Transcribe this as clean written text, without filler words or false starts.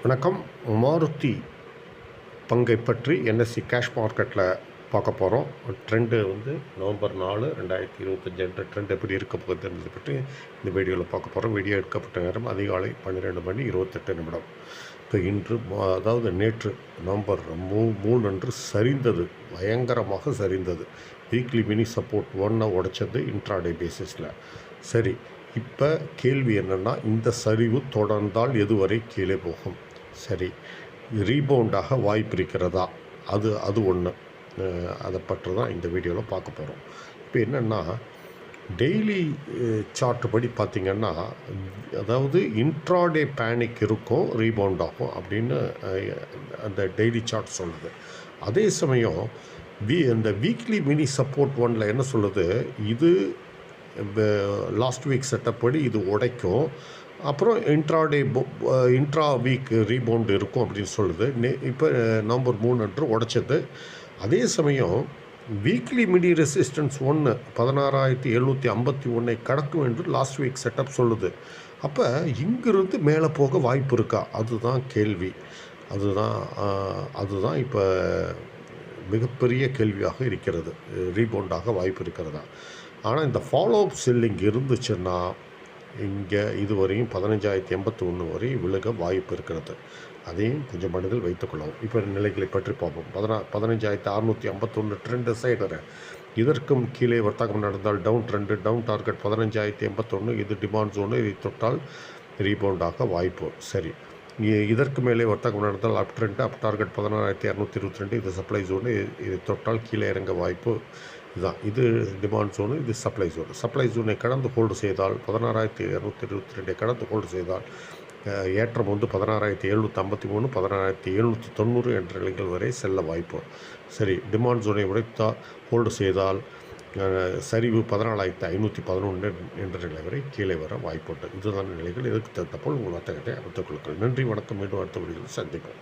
வணக்கம். மாருதி பங்கை பற்றி என்எஸ்சி கேஷ் மார்க்கெட்டில் பார்க்க போகிறோம். ட்ரெண்டு நவம்பர் 4 2025 என்ற ட்ரெண்ட் எப்படி இருக்க போகுதுன்றதை பற்றி இந்த வீடியோவில் பார்க்க போகிறோம். வீடியோ எடுக்கப்பட்ட நேரம் அதிகாலை 12 மணி 28 நிமிடம். இப்போ இன்று அதாவது நேற்று நவம்பர் 3 அன்று சரிந்தது, பயங்கரமாக சரிந்தது. வீக்லி மினி சப்போர்ட் 1 உடைச்சது இன்ட்ராடே பேசிஸில். சரி, இப்போ கேள்வி என்னென்னா, இந்த சரிவு தொடர்ந்தால் எதுவரை கீழே போகும்? சரி, ரீபவுண்டாக வாய்ப்பு இருக்கிறதா? அது ஒன்று. அதை பற்றி தான் இந்த வீடியோவில் பார்க்க போகிறோம். இப்போ என்னென்னா, டெய்லி சார்ட் படி பார்த்திங்கன்னா, அதாவது இன்ட்ராடே பேனிக் இருக்கும், ரீபவுண்ட் ஆகும் அப்படின்னு அந்த டெய்லி சார்ட் சொல்லுது. அதே சமயம் அந்த வீக்லி மினி சப்போர்ட் 1 என்ன சொல்லுது, இது லாஸ்ட் வீக் செட்டப் படி இது உடைக்கும், அப்புறம் இன்ட்ரா வீக் ரீபவுண்ட் இருக்கும் அப்படின்னு சொல்லுது. இப்போ நவம்பர் 3 அன்று உடைச்சது. அதே சமயம் வீக்லி மினி ரெசிஸ்டன்ஸ் 1 16,751 கடக்கும் என்று லாஸ்ட் வீக் செட்டப் சொல்லுது. அப்போ இங்கிருந்து மேலே போக வாய்ப்பு இருக்கா? அதுதான் கேள்வி. அதுதான் இப்போ மிகப்பெரிய கேள்வியாக இருக்கிறது. ரீபவுண்டாக வாய்ப்பு இருக்கிறதா? ஆனால் இந்த ஃபாலோ அப் செல்லிங் இருந்துச்சுன்னா இங்கே இதுவரையும் 15,081 வரை விழுக வாய்ப்பு இருக்கிறது. அதையும் கொஞ்சம் மனதில் வைத்துக்கொள்ளவும். இப்போ நிலைகளை பற்றி பார்ப்போம். 15,651 ட்ரெண்டு சைடு. இதற்கும் கீழே வர்த்தகம் நடந்தால் டவுன் ட்ரெண்டு, டவுன் டார்கெட் 15,081. இது டிமாண்ட் ஜோனு. இதை தொட்டால் ரீபவுண்டாக வாய்ப்பு. சரி, இதற்கு மேலே வர்த்தகம் நடந்தால் அப் ட்ரெண்டு, அப் டார்கெட் 16,222. இது சப்ளை ஜோனு. இதை தொட்டால் கீழே இறங்க வாய்ப்பு. இதுதான், இது டிமாண்ட் ஜோனு, இது சப்ளை ஜோனு. சப்ளை ஜோனை கடந்து ஹோல்டு செய்தால் 16,222 கடந்து ஹோல்டு செய்தால் ஏற்றம் 16,753, 16,790 என்ற நிலைகள் வரை செல்ல வாய்ப்பு. சரி, டிமாண்ட் ஜோனை உடைத்தால் ஹோல்டு செய்தால் சரிவு 14,511 என்ற நிலை வரை கீழே வர வாய்ப்புண்டு. இதுதான் நிலைகள். இதற்கு தகுந்தபோல் உங்கள் வர்த்தகத்தை அமைத்துக் கொள்ளுங்கள். நன்றி, வணக்கம். மீண்டும் அடுத்த வீடியோவில் சந்திப்போம்.